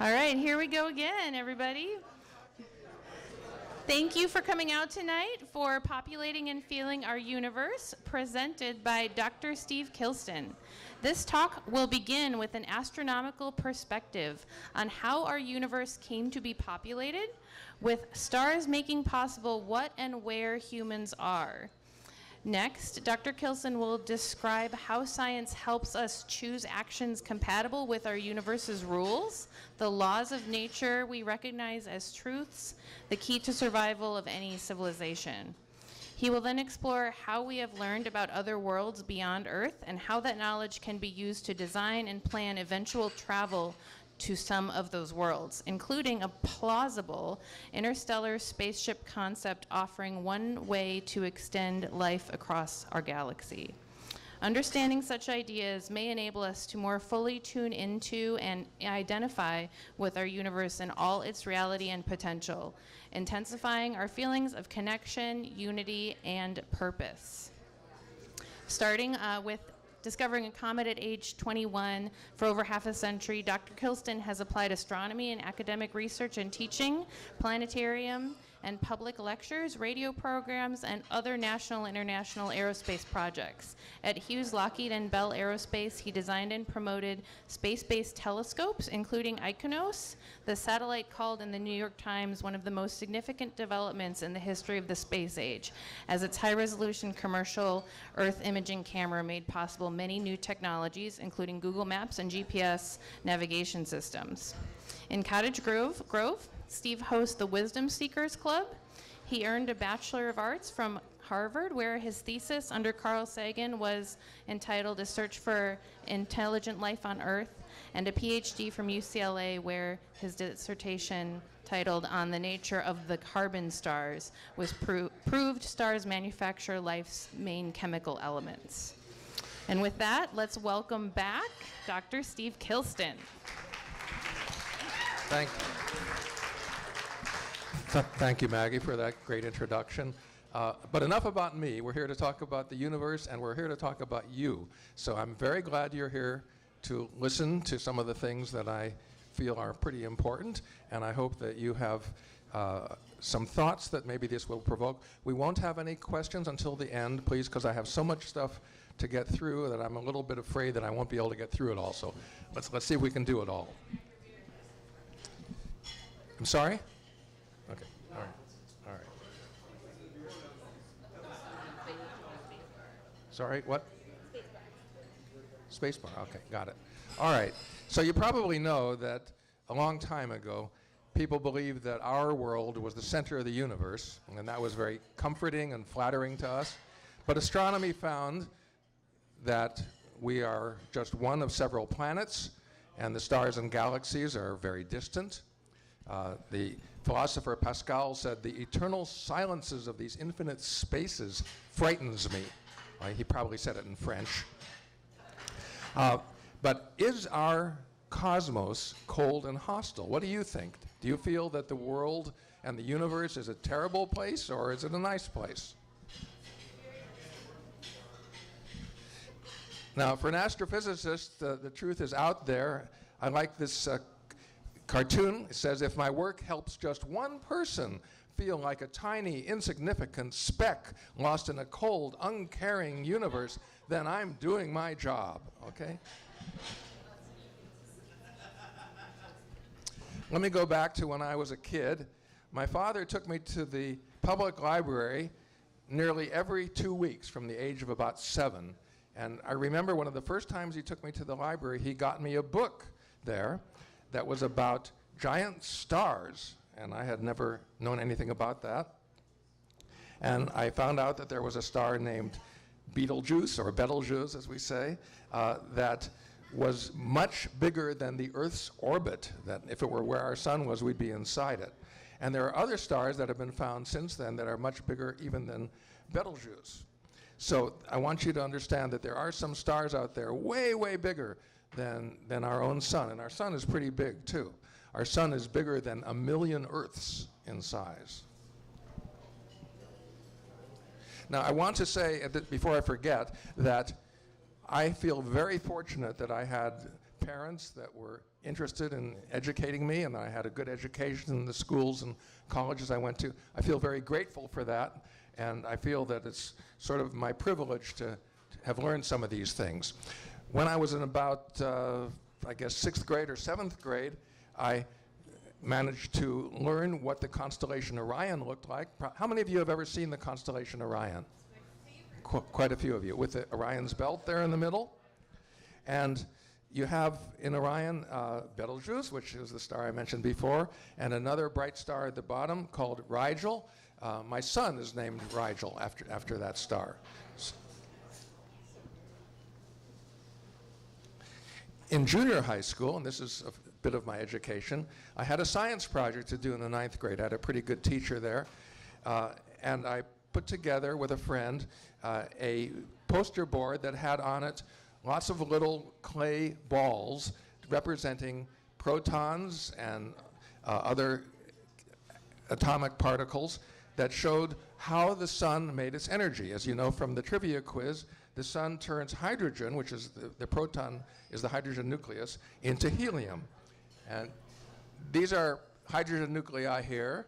All right, here we go again, everybody. Thank you for coming out tonight for Populating and Feeling Our Universe, presented by Dr. Steve Kilston. This talk will begin with an astronomical perspective on how our universe came to be populated, with stars making possible what and where humans are. Next, Dr. Kilston will describe how science helps us choose actions compatible with our universe's rules, the laws of nature we recognize as truths, the key to survival of any civilization. He will then explore how we have learned about other worlds beyond Earth and how that knowledge can be used to design and plan eventual travel to some of those worlds, including a plausible interstellar spaceship concept offering one way to extend life across our galaxy. Understanding such ideas may enable us to more fully tune into and identify with our universe in all its reality and potential, intensifying our feelings of connection, unity, and purpose. Starting with discovering a comet at age 21 for over half a century, Dr. Kilston has applied astronomy in academic research and teaching, planetarium and public lectures, radio programs, and other national and international aerospace projects. At Hughes, Lockheed, and Bell Aerospace, he designed and promoted space-based telescopes, including Iconos, the satellite called in the New York Times one of the most significant developments in the history of the space age, as its high-resolution commercial Earth imaging camera made possible many new technologies, including Google Maps and GPS navigation systems. In Cottage Grove, Steve hosts the Wisdom Seekers Club. He earned a Bachelor of Arts from Harvard, where his thesis under Carl Sagan was entitled A Search for Intelligent Life on Earth, and a PhD from UCLA, where his dissertation titled On the Nature of the Carbon Stars was proved stars manufacture life's main chemical elements. And with that, let's welcome back Dr. Steve Kilston. Thank you, Maggie, for that great introduction. But enough about me. We're here to talk about the universe, and we're here to talk about you. So I'm very glad you're here to listen to some of the things that I feel are pretty important, and I hope that you have some thoughts that maybe this will provoke. We won't have any questions until the end, please, because I have so much stuff to get through that I'm a little bit afraid that I won't be able to get through it all. So let's see if we can do it all. I'm sorry? Okay, all right, all right. Sorry, what? Spacebar, okay, got it. All right, so you probably know that a long time ago, people believed that our world was the center of the universe, and that was very comforting and flattering to us. But astronomy found that we are just one of several planets, and the stars and galaxies are very distant. The philosopher Pascal said, the eternal silences of these infinite spaces frightens me. He probably said it in French. But is our cosmos cold and hostile? What do you think? Do you feel that the world and the universe is a terrible place, or is it a nice place? Now, for an astrophysicist, the truth is out there. I like this cartoon. It says, if my work helps just one person feel like a tiny, insignificant speck lost in a cold, uncaring universe, then I'm doing my job, okay? Let me go back to when I was a kid. My father took me to the public library nearly every 2 weeks from the age of about 7. And I remember one of the first times he took me to the library, he got me a book there that was about giant stars, and I had never known anything about that. And I found out that there was a star named Betelgeuse, or Betelgeuse as we say, that was much bigger than the Earth's orbit, that if it were where our sun was, we'd be inside it. And there are other stars that have been found since then that are much bigger even than Betelgeuse. So I want you to understand that there are some stars out there way, way bigger than our own sun. And our sun is pretty big, too. Our sun is bigger than 1 million Earths in size. Now, I want to say, before I forget, that I feel very fortunate that I had parents that were interested in educating me, and I had a good education in the schools and colleges I went to. I feel very grateful for that, and I feel that it's sort of my privilege to have learned some of these things. When I was in about, I guess, 6th grade or 7th grade, I managed to learn what the constellation Orion looked like. How many of you have ever seen the constellation Orion? Quite a few of you, with the Orion's belt there in the middle. And you have in Orion Betelgeuse, which is the star I mentioned before, and another bright star at the bottom called Rigel. My son is named Rigel after that star. In junior high school, and this is a bit of my education, I had a science project to do in the 9th grade. I had a pretty good teacher there, and I put together with a friend a poster board that had on it lots of little clay balls representing protons and other atomic particles that showed how the sun made its energy. As you know from the trivia quiz, the sun turns hydrogen, which is the proton is the hydrogen nucleus, into helium. And these are hydrogen nuclei here,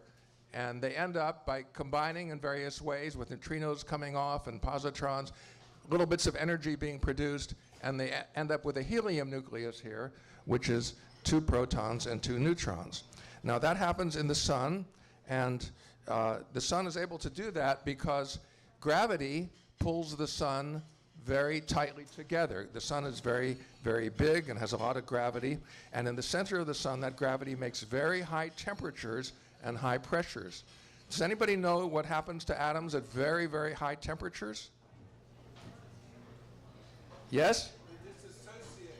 and they end up by combining in various ways with neutrinos coming off and positrons, little bits of energy being produced, and they end up with a helium nucleus here, which is 2 protons and 2 neutrons. Now that happens in the sun, and the sun is able to do that because gravity pulls the sun very tightly together. The sun is very, very big and has a lot of gravity, and in the center of the sun, that gravity makes very high temperatures and high pressures. Does anybody know what happens to atoms at very, very high temperatures? Yes? They disassociate.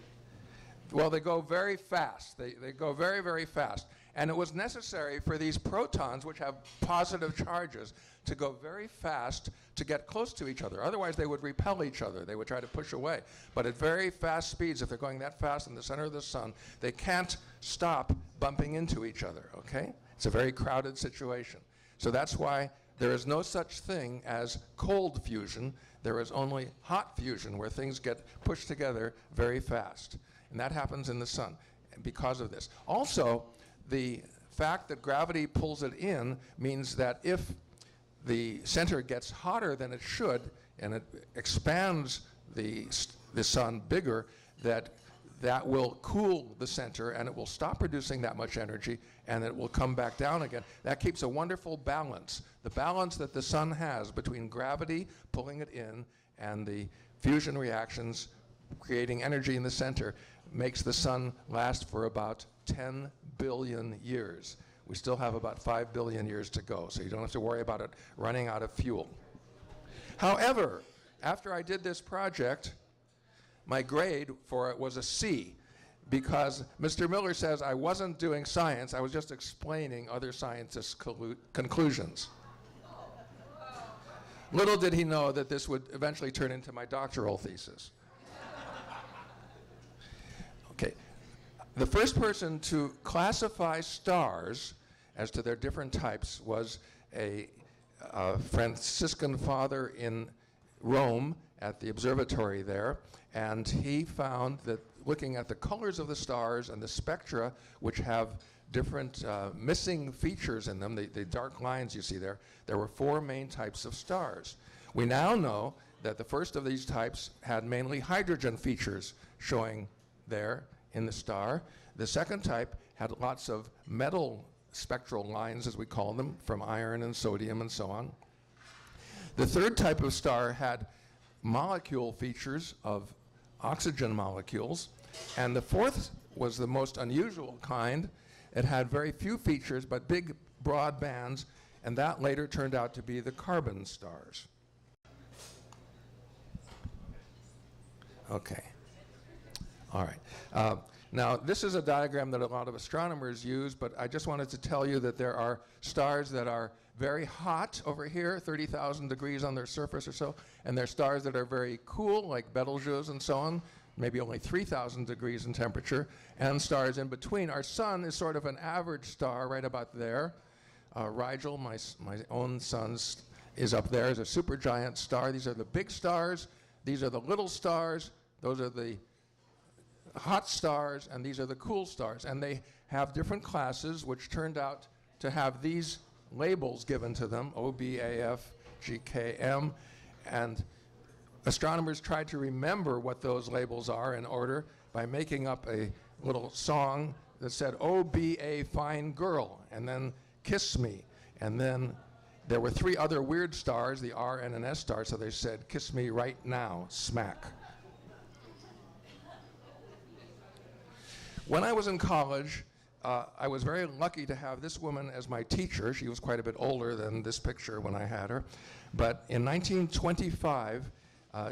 Well, they go very fast. They go very, very fast. And it was necessary for these protons, which have positive charges, to go very fast to get close to each other. Otherwise, they would repel each other. They would try to push away. But at very fast speeds, if they're going that fast in the center of the sun, they can't stop bumping into each other, okay? It's a very crowded situation. So that's why there is no such thing as cold fusion. There is only hot fusion, where things get pushed together very fast. And that happens in the sun because of this. Also, the fact that gravity pulls it in means that if the center gets hotter than it should, and it expands the sun bigger, that will cool the center, and it will stop producing that much energy, and it will come back down again. That keeps a wonderful balance. The balance that the sun has between gravity pulling it in and the fusion reactions creating energy in the center makes the sun last for about 10 billion years. We still have about 5 billion years to go, so you don't have to worry about it running out of fuel. However, after I did this project, my grade for it was a C, because Mr. Miller says I wasn't doing science, I was just explaining other scientists' conclusions. Little did he know that this would eventually turn into my doctoral thesis. Okay, the first person to classify stars as to their different types was a Franciscan father in Rome at the observatory there, and he found that looking at the colors of the stars and the spectra, which have different missing features in them, the dark lines you see there were 4 main types of stars. We now know that the first of these types had mainly hydrogen features showing there in the star. The second type had lots of metal spectral lines, as we call them, from iron and sodium and so on. The third type of star had molecule features of oxygen molecules, and the fourth was the most unusual kind. It had very few features but big broad bands, and that later turned out to be the carbon stars. Okay. All right. Now, this is a diagram that a lot of astronomers use, but I just wanted to tell you that there are stars that are very hot over here, 30,000 degrees on their surface or so, and there are stars that are very cool, like Betelgeuse and so on, maybe only 3,000 degrees in temperature, and stars in between. Our sun is sort of an average star right about there. Rigel, my own son's, is up there as a supergiant star. These are the big stars. These are the little stars. Those are the hot stars, and these are the cool stars. And they have different classes, which turned out to have these labels given to them, O, B, A, F, G, K, M. And astronomers tried to remember what those labels are in order by making up a little song that said, "Oh, be a fine girl," and then "kiss me." And then there were 3 other weird stars, the R and an S star, so they said, "Kiss me right now, smack." When I was in college, I was very lucky to have this woman as my teacher. She was quite a bit older than this picture when I had her. But in 1925,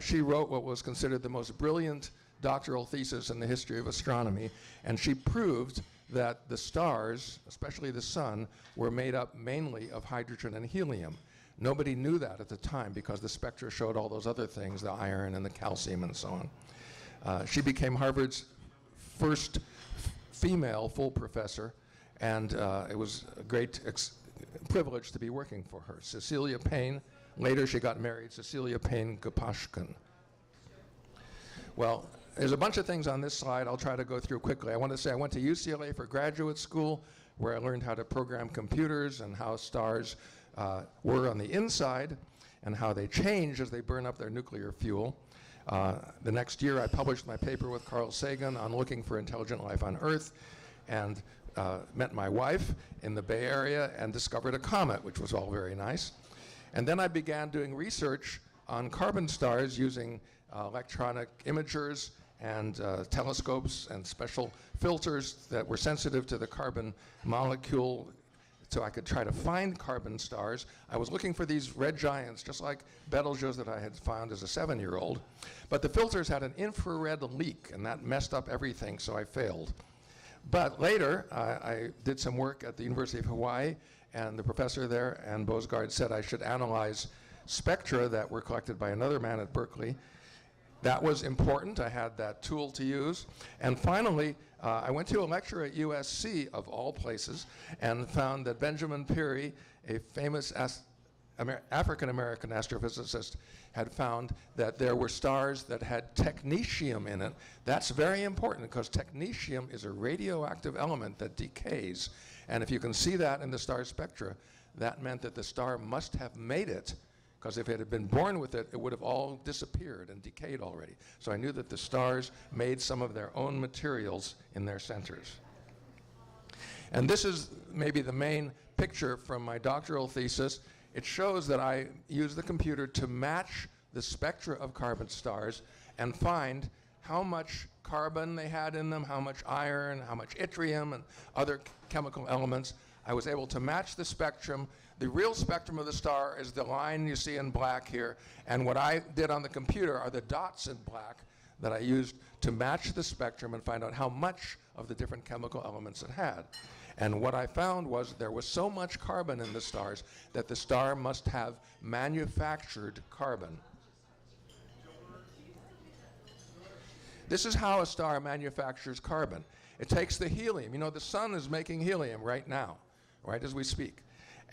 she wrote what was considered the most brilliant doctoral thesis in the history of astronomy, and she proved that the stars, especially the sun, were made up mainly of hydrogen and helium. Nobody knew that at the time because the spectra showed all those other things, the iron and the calcium and so on. She became Harvard's first female full professor, and it was a great privilege to be working for her. Cecilia Payne, later she got married, Cecilia Payne Gopashkin. Well, there's a bunch of things on this slide I'll try to go through quickly. I want to say I went to UCLA for graduate school, where I learned how to program computers and how stars were on the inside and how they change as they burn up their nuclear fuel. The next year, I published my paper with Carl Sagan on looking for intelligent life on Earth, and met my wife in the Bay Area and discovered a comet, which was all very nice. And then I began doing research on carbon stars using electronic imagers and telescopes and special filters that were sensitive to the carbon molecule, so I could try to find carbon stars. I was looking for these red giants, just like Betelgeuse that I had found as a 7-year-old. But the filters had an infrared leak, and that messed up everything, so I failed. But later, I did some work at the University of Hawaii, and the professor there, Ann Bosgaard, said I should analyze spectra that were collected by another man at Berkeley. That was important. I had that tool to use. And finally, I went to a lecture at USC, of all places, and found that Benjamin Peary, a famous African-American astrophysicist, had found that there were stars that had technetium in it. That's very important because technetium is a radioactive element that decays. And if you can see that in the star spectra, that meant that the star must have made it, because if it had been born with it, it would have all disappeared and decayed already. So I knew that the stars made some of their own materials in their centers. And this is maybe the main picture from my doctoral thesis. It shows that I used the computer to match the spectra of carbon stars and find how much carbon they had in them, how much iron, how much yttrium, and other chemical elements. I was able to match the spectrum. The real spectrum of the star is the line you see in black here, and what I did on the computer are the dots in black that I used to match the spectrum and find out how much of the different chemical elements it had. And what I found was there was so much carbon in the stars that the star must have manufactured carbon. This is how a star manufactures carbon. It takes the helium. You know, the sun is making helium right now, right as we speak.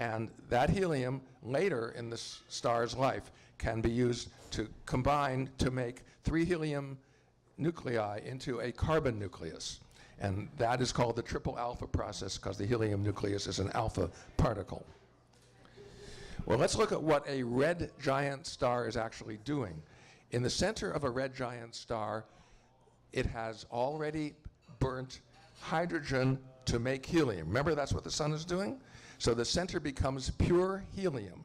And that helium, later in the star's life, can be used to combine to make 3 helium nuclei into a carbon nucleus. And that is called the triple alpha process because the helium nucleus is an alpha particle. Well, let's look at what a red giant star is actually doing. In the center of a red giant star, it has already burnt hydrogen to make helium. Remember, that's what the sun is doing? So the center becomes pure helium,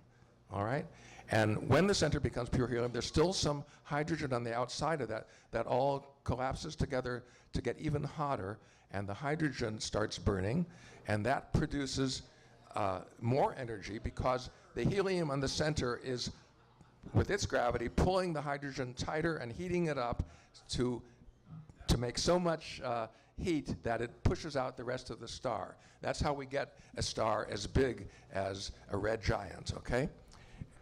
all right? And when the center becomes pure helium, there's still some hydrogen on the outside of that that all collapses together to get even hotter, and the hydrogen starts burning, and that produces more energy because the helium on the center is, with its gravity, pulling the hydrogen tighter and heating it up to make so much heat that it pushes out the rest of the star. That's how we get a star as big as a red giant, okay?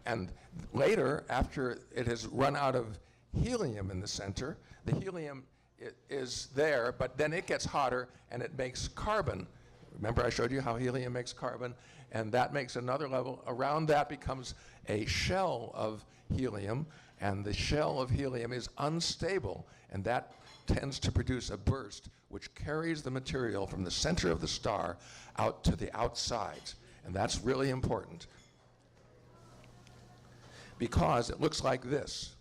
And later, after it has run out of helium in the center, the helium is there, but then it gets hotter and it makes carbon. Remember I showed you how helium makes carbon, and that makes another level. Around that becomes a shell of helium, and the shell of helium is unstable, and that tends to produce a burst which carries the material from the center of the star out to the outsides. And that's really important because it looks like this.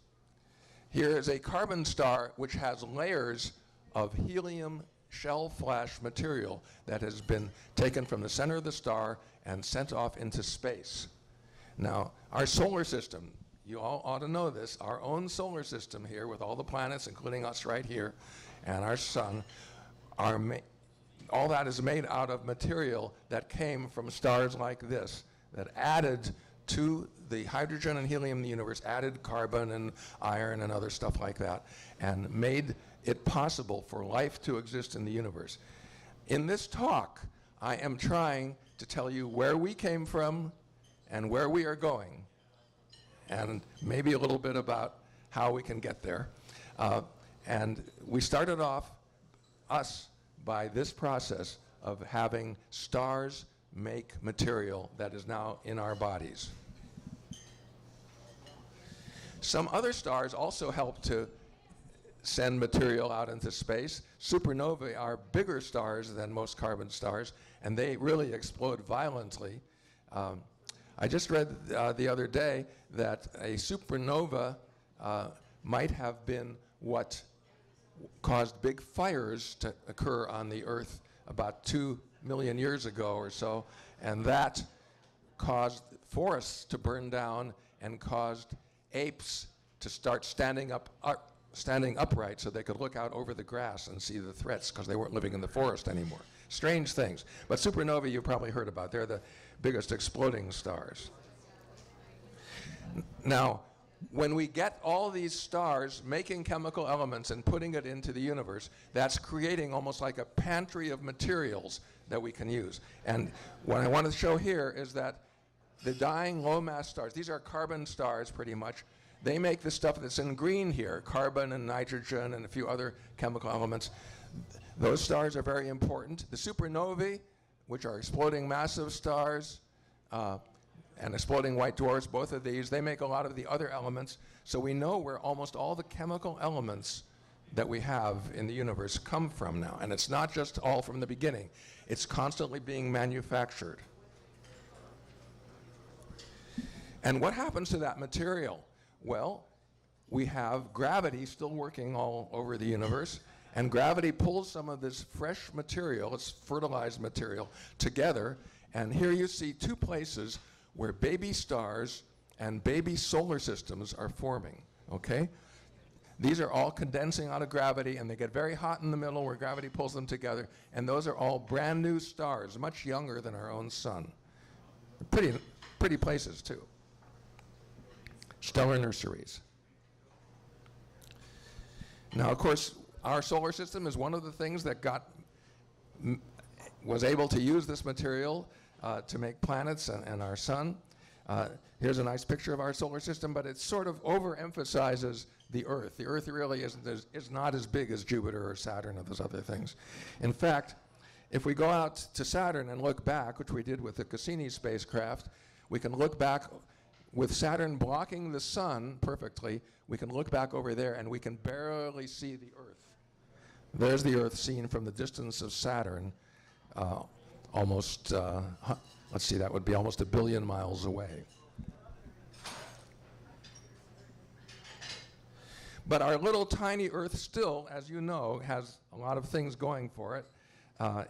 Here is a carbon star which has layers of helium shell flash material that has been taken from the center of the star and sent off into space. Now, our solar system, you all ought to know this, our own solar system here with all the planets, including us right here, and our sun, all that is made out of material that came from stars like this, that added to the hydrogen and helium in the universe, added carbon and iron and other stuff like that, and made it possible for life to exist in the universe. In this talk, I am trying to tell you where we came from and where we are going, and maybe a little bit about how we can get there. And we started off, us, by this process of having stars make material that is now in our bodies. Some other stars also help to send material out into space. Supernovae are bigger stars than most carbon stars, and they really explode violently. I just read the other day that a supernova might have been what caused big fires to occur on the Earth about 2 million years ago or so, and that caused forests to burn down and caused apes to start standing upright so they could look out over the grass and see the threats because they weren't living in the forest anymore. Strange things. But supernovae you've probably heard about. They're the biggest exploding stars. Now, when we get all these stars making chemical elements and putting it into the universe, that's creating almost like a pantry of materials that we can use. And what I want to show here is that the dying low-mass stars, these are carbon stars pretty much, they make the stuff that's in green here, carbon and nitrogen and a few other chemical elements. Those stars are very important. The supernovae, which are exploding massive stars, and exploding white dwarfs, both of these, they make a lot of the other elements. So we know where almost all the chemical elements that we have in the universe come from now. And it's not just all from the beginning. It's constantly being manufactured. And what happens to that material? Well, we have gravity still working all over the universe, and gravity pulls some of this fresh material, it's fertilized material, together. And here you see two places where baby stars and baby solar systems are forming, okay? These are all condensing out of gravity, and they get very hot in the middle where gravity pulls them together, and those are all brand new stars, much younger than our own sun. Pretty places, too. Stellar nurseries. Now, of course, our solar system is one of the things that was able to use this material to make planets and our sun. Here's a nice picture of our solar system, but it sort of overemphasizes the Earth. The Earth really is not as big as Jupiter or Saturn or those other things. In fact, if we go out to Saturn and look back, which we did with the Cassini spacecraft, we can look back with Saturn blocking the sun perfectly. We can look back over there and we can barely see the Earth. There's the Earth seen from the distance of Saturn. Almost, let's see, that would be almost 1 billion miles away. But our little tiny Earth still, as you know, has a lot of things going for it.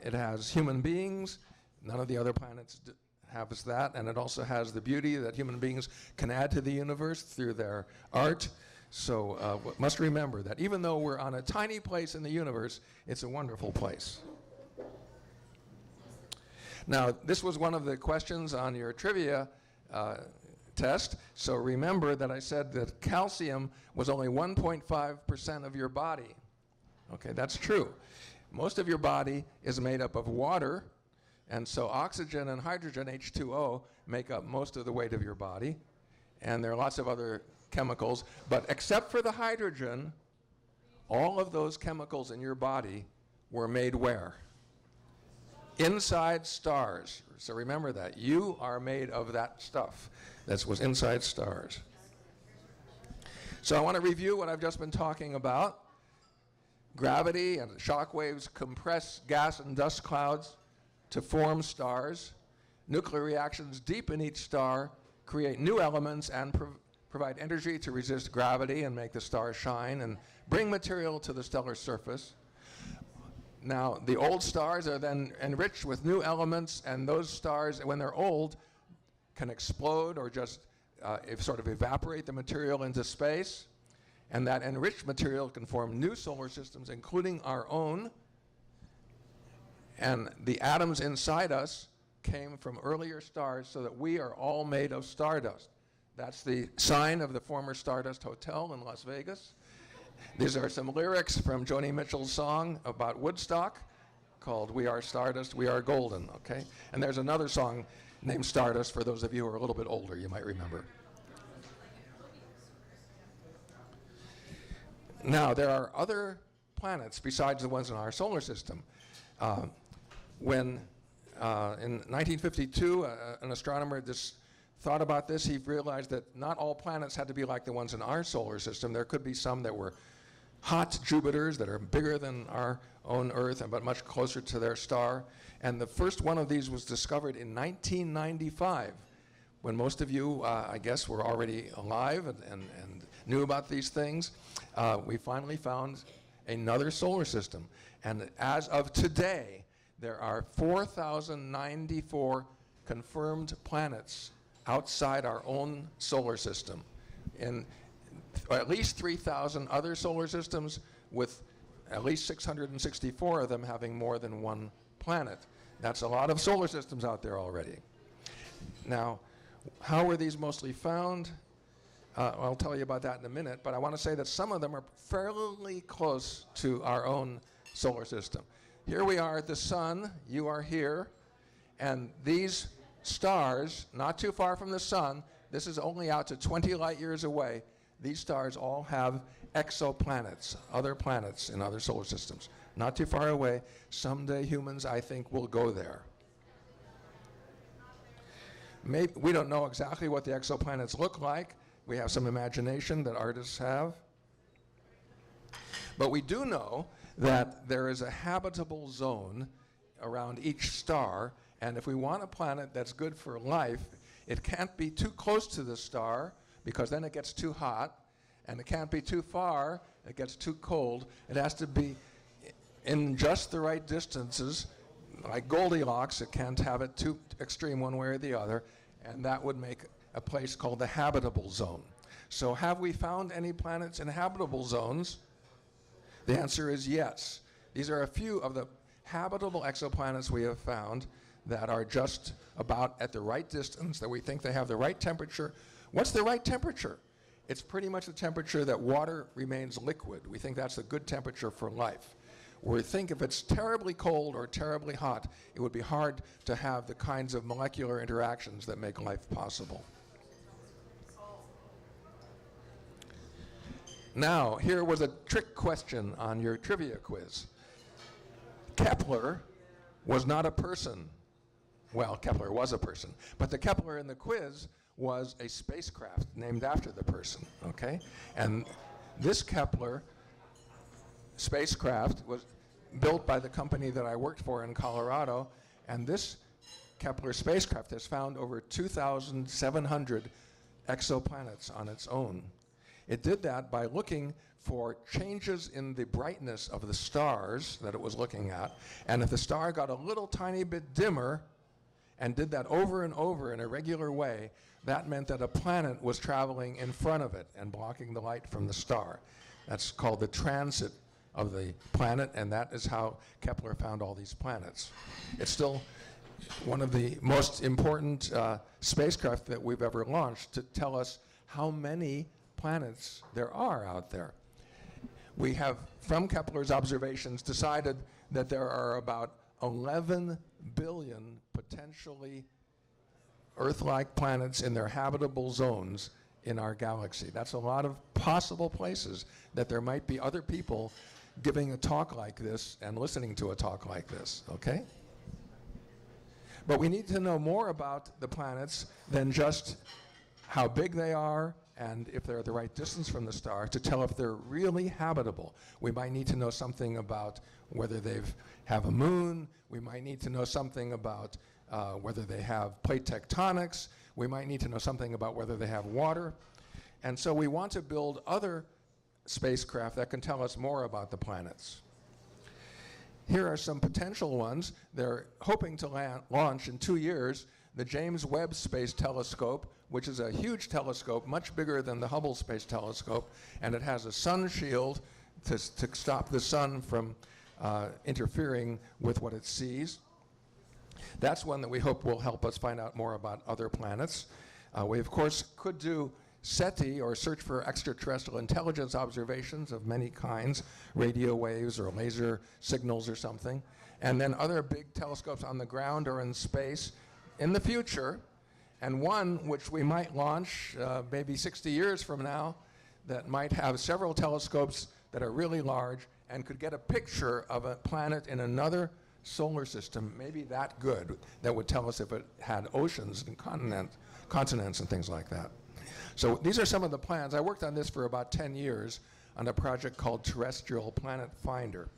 It has human beings. None of the other planets have that. And it also has the beauty that human beings can add to the universe through their art. So must remember that even though we're on a tiny place in the universe, it's a wonderful place. Now, this was one of the questions on your trivia test. So remember that I said that calcium was only 1.5% of your body. Okay, that's true. Most of your body is made up of water, and so oxygen and hydrogen, H2O, make up most of the weight of your body. And there are lots of other chemicals, but except for the hydrogen, all of those chemicals in your body were made where? Inside stars. So remember that. You are made of that stuff that was inside stars. So I want to review what I've just been talking about. Gravity and shock waves compress gas and dust clouds to form stars. Nuclear reactions deep in each star create new elements and provide energy to resist gravity and make the stars shine and bring material to the stellar surface. Now, the old stars are then enriched with new elements, and those stars, when they're old, can explode or just sort of evaporate the material into space. And that enriched material can form new solar systems, including our own. And the atoms inside us came from earlier stars, so that we are all made of stardust. That's the sign of the former Stardust Hotel in Las Vegas. These are some lyrics from Joni Mitchell's song about Woodstock called "We Are Stardust, We Are Golden," okay? And there's another song named Stardust for those of you who are a little bit older, you might remember. Now, there are other planets besides the ones in our solar system. In 1952, an astronomer thought about this. He realized that not all planets had to be like the ones in our solar system. There could be some that were hot Jupiters that are bigger than our own Earth, but much closer to their star. And the first one of these was discovered in 1995, when most of you, I guess, were already alive and knew about these things. We finally found another solar system. And as of today, there are 4,094 confirmed planets outside our own solar system, in at least 3,000 other solar systems, with at least 664 of them having more than one planet. That's a lot of solar systems out there already. Now, how were these mostly found? I'll tell you about that in a minute, but I want to say that some of them are fairly close to our own solar system. Here we are at the sun, you are here, and these stars, not too far from the sun, this is only out to 20 light years away, these stars all have exoplanets, other planets in other solar systems. Not too far away. Someday humans, I think, will go there. Maybe, we don't know exactly what the exoplanets look like. We have some imagination that artists have. But we do know that there is a habitable zone around each star, and if we want a planet that's good for life, it can't be too close to the star, because then it gets too hot, and it can't be too far, it gets too cold. It has to be in just the right distances, like Goldilocks. It can't have it too extreme one way or the other, and that would make a place called the habitable zone. So have we found any planets in habitable zones? The answer is yes. These are a few of the habitable exoplanets we have found that are just about at the right distance, that we think they have the right temperature. What's the right temperature? It's pretty much the temperature that water remains liquid. We think that's a good temperature for life. We think if it's terribly cold or terribly hot, it would be hard to have the kinds of molecular interactions that make life possible. Now, here was a trick question on your trivia quiz. Kepler was not a person. Well, Kepler was a person, but the Kepler in the quiz was a spacecraft named after the person, okay? And this Kepler spacecraft was built by the company that I worked for in Colorado, and this Kepler spacecraft has found over 2,700 exoplanets on its own. It did that by looking for changes in the brightness of the stars that it was looking at, and if the star got a little tiny bit dimmer, and did that over and over in a regular way, that meant that a planet was traveling in front of it and blocking the light from the star. That's called the transit of the planet, and that is how Kepler found all these planets. It's still one of the most important spacecraft that we've ever launched to tell us how many planets there are out there. We have, from Kepler's observations, decided that there are about 11 billion potentially Earth-like planets in their habitable zones in our galaxy. That's a lot of possible places that there might be other people giving a talk like this and listening to a talk like this, okay? But we need to know more about the planets than just how big they are and if they're the right distance from the star, to tell if they're really habitable. We might need to know something about whether they have a moon. We might need to know something about whether they have plate tectonics. We might need to know something about whether they have water. And so we want to build other spacecraft that can tell us more about the planets. Here are some potential ones. They're hoping to launch in 2 years the James Webb Space Telescope, which is a huge telescope, much bigger than the Hubble Space Telescope, and it has a sun shield to stop the sun from interfering with what it sees. That's one that we hope will help us find out more about other planets. We, of course, could do SETI, or Search for Extraterrestrial Intelligence observations of many kinds, radio waves or laser signals or something, and then other big telescopes on the ground or in space in the future, and one which we might launch maybe 60 years from now that might have several telescopes that are really large and could get a picture of a planet in another solar system, maybe that good, that would tell us if it had oceans and continents and things like that. So these are some of the plans. I worked on this for about 10 years on a project called Terrestrial Planet Finder.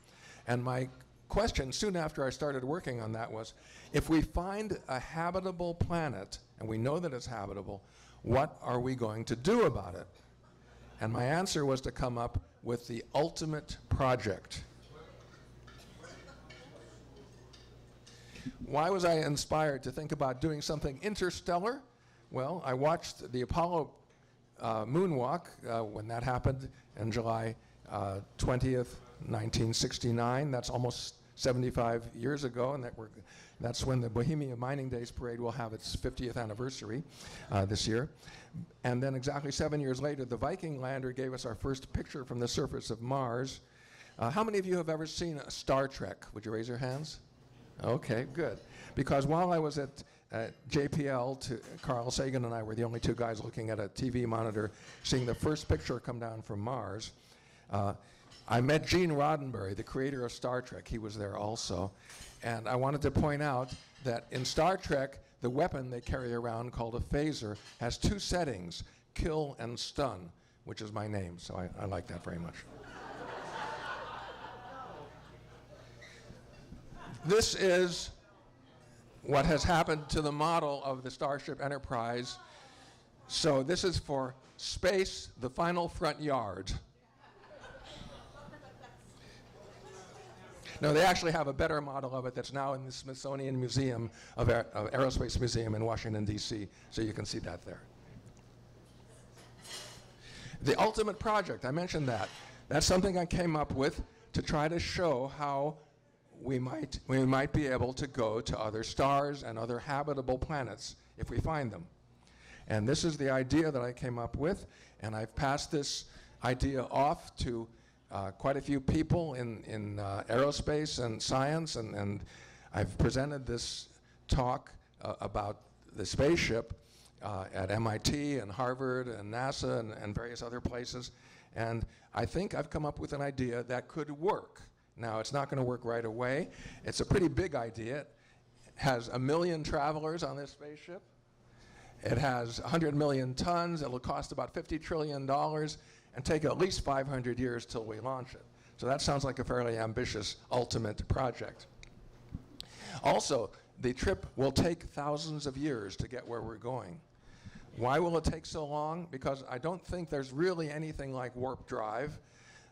And my question soon after I started working on that was, if we find a habitable planet, and we know that it's habitable, what are we going to do about it? And my answer was to come up with the ultimate project. Why was I inspired to think about doing something interstellar? Well, I watched the Apollo moonwalk when that happened on July 20th, 1969. That's almost 75 years ago, and that's when the Bohemia Mining Days Parade will have its 50th anniversary this year. And then exactly 7 years later, the Viking lander gave us our first picture from the surface of Mars. How many of you have ever seen Star Trek? Would you raise your hands? Okay, good. Because while I was at JPL, Carl Sagan and I were the only two guys looking at a TV monitor, seeing the first picture come down from Mars. I met Gene Roddenberry, the creator of Star Trek. He was there also. And I wanted to point out that in Star Trek, the weapon they carry around called a phaser has two settings, kill and stun, which is my name, so I like that very much. This is what has happened to the model of the Starship Enterprise. So this is for space, the final front yard. No, they actually have a better model of it that's now in the Smithsonian Museum of Aerospace Museum in Washington, D.C., so you can see that there. The ultimate project, I mentioned that. That's something I came up with to try to show how we might be able to go to other stars and other habitable planets if we find them. And this is the idea that I came up with, and I've passed this idea off to quite a few people in aerospace and science, and I've presented this talk about the spaceship at MIT and Harvard and NASA and various other places, and I think I've come up with an idea that could work. Now, it's not going to work right away. It's a pretty big idea. It has 1 million travelers on this spaceship. It has 100 million tons. It'll cost about $50 trillion and take at least 500 years till we launch it. So that sounds like a fairly ambitious ultimate project. Also, the trip will take thousands of years to get where we're going. Why will it take so long? Because I don't think there's really anything like warp drive.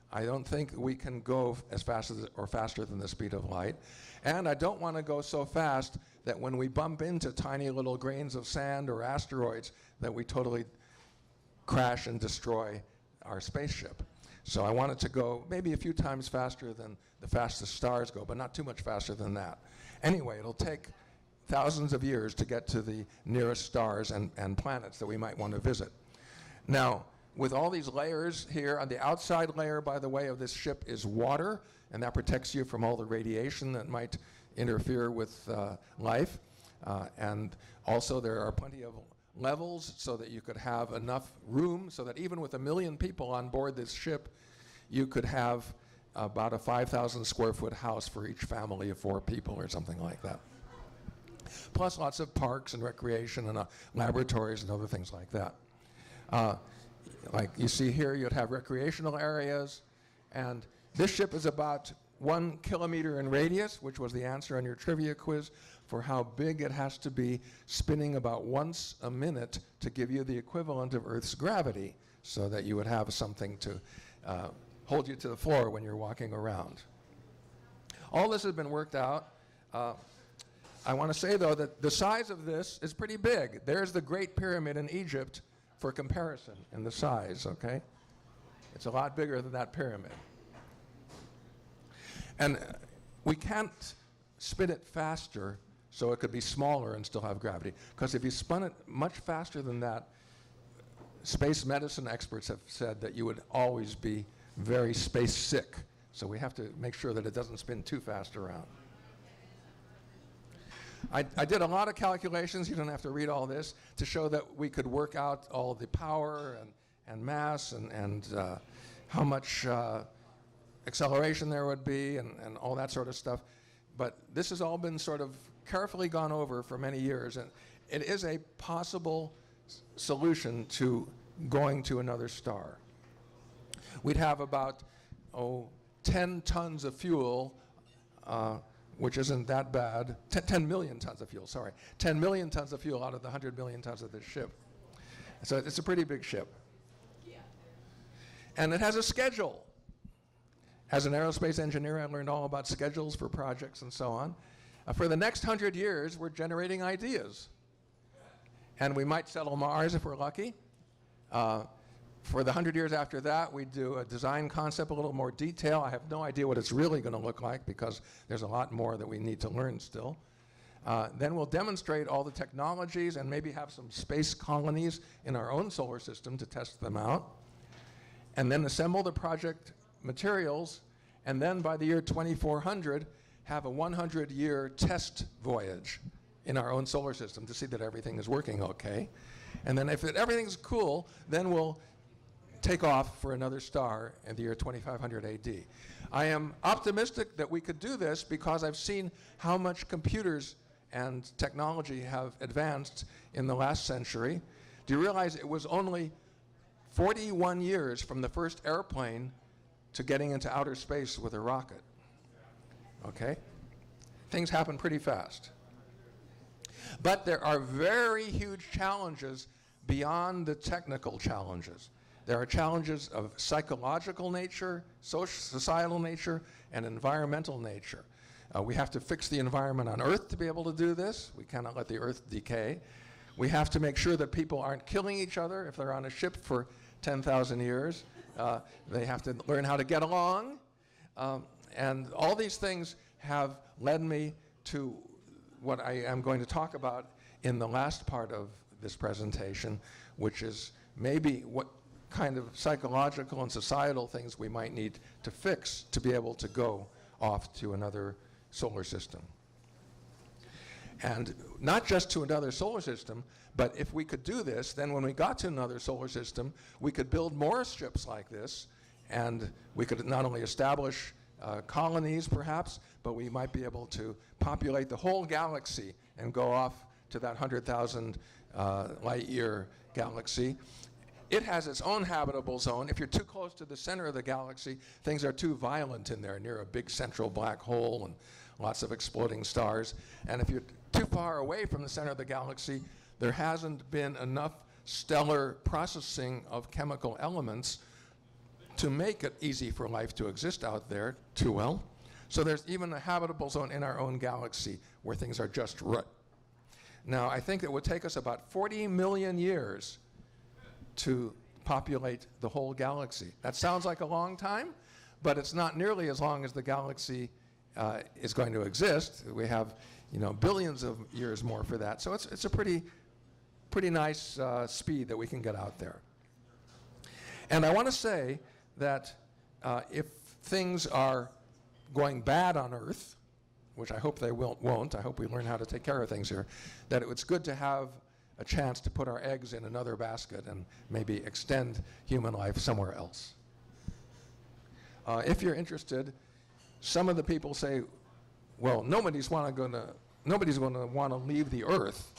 I don't think we can go as fast as or faster than the speed of light. And I don't want to go so fast that when we bump into tiny little grains of sand or asteroids that we totally crash and destroy our spaceship. So I want it to go maybe a few times faster than the fastest stars go, but not too much faster than that. Anyway, it'll take thousands of years to get to the nearest stars and planets that we might want to visit. Now, with all these layers here, on the outside layer, by the way, of this ship is water, and that protects you from all the radiation that might interfere with life. And also there are plenty of levels so that you could have enough room so that even with 1 million people on board this ship, you could have about a 5,000 square foot house for each family of 4 people or something like that. Plus lots of parks and recreation and laboratories and other things like that. like you see here, you'd have recreational areas. And this ship is about 1 kilometer in radius, which was the answer on your trivia quiz for how big it has to be, spinning about once a minute to give you the equivalent of Earth's gravity, so that you would have something to hold you to the floor when you're walking around. All this has been worked out. I want to say, though, that the size of this is pretty big. There's the Great Pyramid in Egypt for comparison in the size, okay? It's a lot bigger than that pyramid. And we can't spin it faster so it could be smaller and still have gravity. Because if you spun it much faster than that, space medicine experts have said that you would always be very space sick. So we have to make sure that it doesn't spin too fast around. I did a lot of calculations, you don't have to read all this, to show that we could work out all the power and mass and how much acceleration there would be and all that sort of stuff. But this has all been sort of carefully gone over for many years, and it is a possible solution to going to another star. We'd have about 10 tons of fuel, which isn't that bad. 10 million tons of fuel, sorry. 10 million tons of fuel out of the 100 million tons of this ship. So it's a pretty big ship. Yeah. And it has a schedule. As an aerospace engineer, I learned all about schedules for projects and so on. For the next 100 years, we're generating ideas. And we might settle Mars if we're lucky. For the 100 years after that, we do a design concept, a little more detail. I have no idea what it's really going to look like because there's a lot more that we need to learn still. Then we'll demonstrate all the technologies and maybe have some space colonies in our own solar system to test them out. And then assemble the project materials, and then by the year 2400, have a 100-year test voyage in our own solar system to see that everything is working okay. And then if everything's cool, then we'll take off for another star in the year 2500 AD. I am optimistic that we could do this because I've seen how much computers and technology have advanced in the last century. Do you realize it was only 41 years from the first airplane to getting into outer space with a rocket? Okay? Things happen pretty fast. But there are very huge challenges beyond the technical challenges. There are challenges of psychological nature, societal nature, and environmental nature. We have to fix the environment on Earth to be able to do this. We cannot let the Earth decay. We have to make sure that people aren't killing each other if they're on a ship for 10,000 years. They have to learn how to get along. And all these things have led me to what I am going to talk about in the last part of this presentation, which is maybe what kind of psychological and societal things we might need to fix to be able to go off to another solar system. And not just to another solar system, but if we could do this, then when we got to another solar system, we could build more ships like this, and we could not only establish colonies, perhaps, but we might be able to populate the whole galaxy and go off to that 100,000 light-year galaxy. It has its own habitable zone. If you're too close to the center of the galaxy, things are too violent in there, near a big central black hole and lots of exploding stars. And if you're too far away from the center of the galaxy, there hasn't been enough stellar processing of chemical elements to make it easy for life to exist out there too well. So there's even a habitable zone in our own galaxy where things are just right. Now, I think it would take us about 40 million years to populate the whole galaxy. That sounds like a long time, but it's not nearly as long as the galaxy is going to exist. We have, billions of years more for that. So it's a pretty nice speed that we can get out there. And I want to say that if things are going bad on Earth, which I hope they won't, I hope we learn how to take care of things here, that it's good to have a chance to put our eggs in another basket and maybe extend human life somewhere else. If you're interested, some of the people say, well, nobody's going to want to leave the Earth.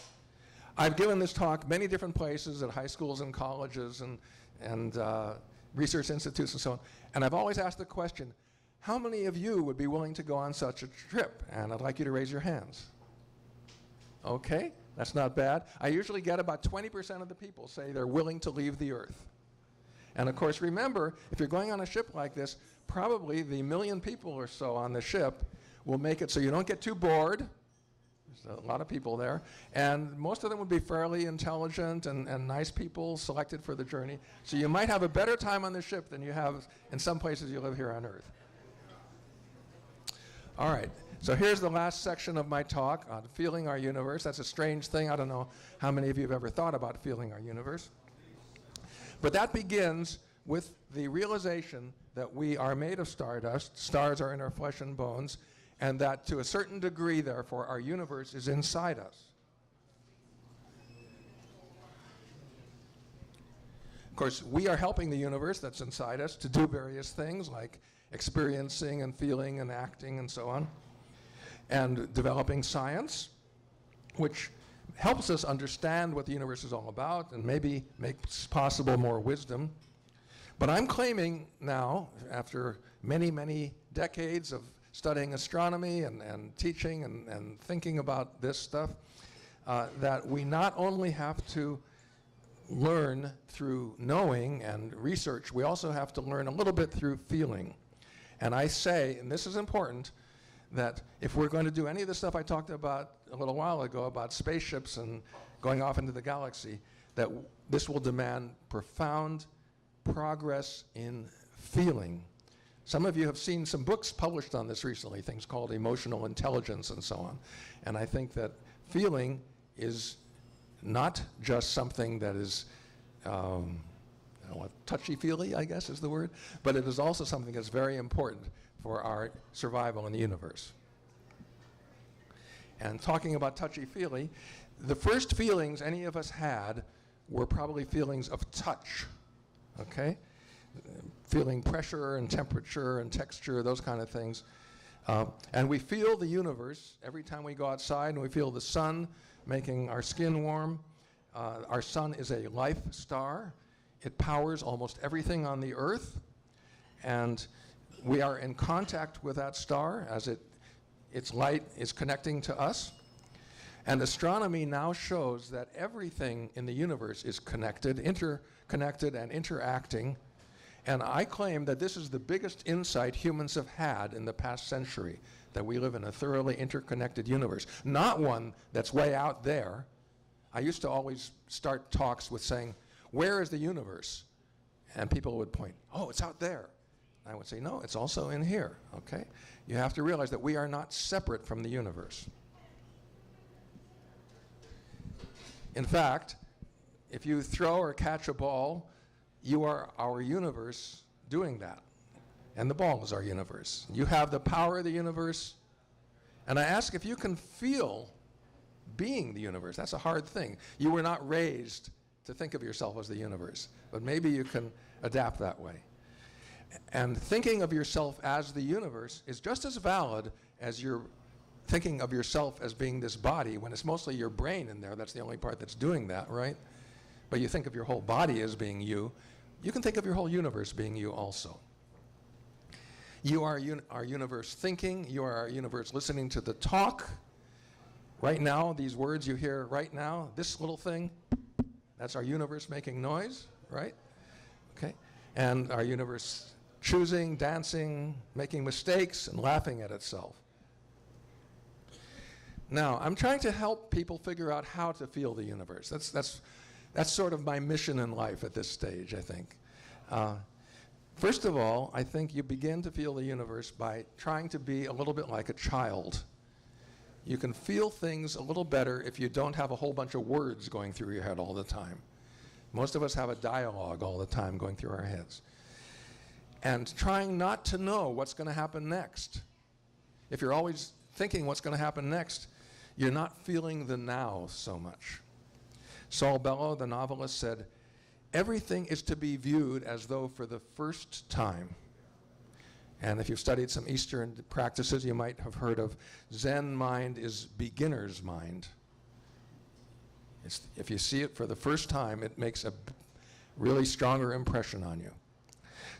I've given this talk many different places at high schools and colleges and and research institutes and so on. And I've always asked the question, how many of you would be willing to go on such a trip? And I'd like you to raise your hands. Okay, that's not bad. I usually get about 20% of the people say they're willing to leave the Earth. And of course, remember, if you're going on a ship like this, probably the 1 million people or so on the ship will make it so you don't get too bored. There's a lot of people there. And most of them would be fairly intelligent and nice people selected for the journey. So you might have a better time on the ship than you have in some places you live here on Earth. All right, so here's the last section of my talk on feeling our universe. That's a strange thing. I don't know how many of you have ever thought about feeling our universe. But that begins with the realization that we are made of stardust, stars are in our flesh and bones, and that to a certain degree, therefore, our universe is inside us. Of course, we are helping the universe that's inside us to do various things like experiencing and feeling and acting and so on, and developing science, which helps us understand what the universe is all about and maybe makes possible more wisdom. But I'm claiming now, after many, many decades of studying astronomy and teaching and thinking about this stuff, that we not only have to learn through knowing and research, we also have to learn a little bit through feeling. And I say, and this is important, that if we're going to do any of the stuff I talked about a little while ago about spaceships and going off into the galaxy, that this will demand profound progress in feeling. Some of you have seen some books published on this recently, things called emotional intelligence and so on. And I think that feeling is not just something that is touchy-feely, I guess is the word, but it is also something that's very important for our survival in the universe. And talking about touchy-feely, the first feelings any of us had were probably feelings of touch, okay? Feeling pressure and temperature and texture, those kind of things. And we feel the universe every time we go outside, and we feel the sun making our skin warm. Our sun is a life star. It powers almost everything on the Earth, and we are in contact with that star as its light is connecting to us. And astronomy now shows that everything in the universe is connected, interconnected, and interacting. And I claim that this is the biggest insight humans have had in the past century, that we live in a thoroughly interconnected universe, not one that's way out there. I used to always start talks with saying, "Where is the universe?" And people would point, "Oh, it's out there." I would say, "No, it's also in here," okay? You have to realize that we are not separate from the universe. In fact, if you throw or catch a ball, you are our universe doing that. And the ball is our universe. You have the power of the universe. And I ask if you can feel being the universe. That's a hard thing. You were not raised to think of yourself as the universe, but maybe you can adapt that way. And thinking of yourself as the universe is just as valid as you're thinking of yourself as being this body, when it's mostly your brain in there. That's the only part that's doing that, right? But you think of your whole body as being you. You can think of your whole universe being you also. You are our universe thinking. You are our universe listening to the talk. Right now, these words you hear right now, this little thing, that's our universe making noise, right? Okay. And our universe choosing, dancing, making mistakes, and laughing at itself. Now, I'm trying to help people figure out how to feel the universe. That's sort of my mission in life at this stage, I think. First of all, I think you begin to feel the universe by trying to be a little bit like a child. You can feel things a little better if you don't have a whole bunch of words going through your head all the time. Most of us have a dialogue all the time going through our heads. And trying not to know what's going to happen next. If you're always thinking what's going to happen next, you're not feeling the now so much. Saul Bellow, the novelist, said, "Everything is to be viewed as though for the first time." And if you've studied some Eastern practices, you might have heard of Zen mind is beginner's mind. If you see it for the first time, it makes a really stronger impression on you.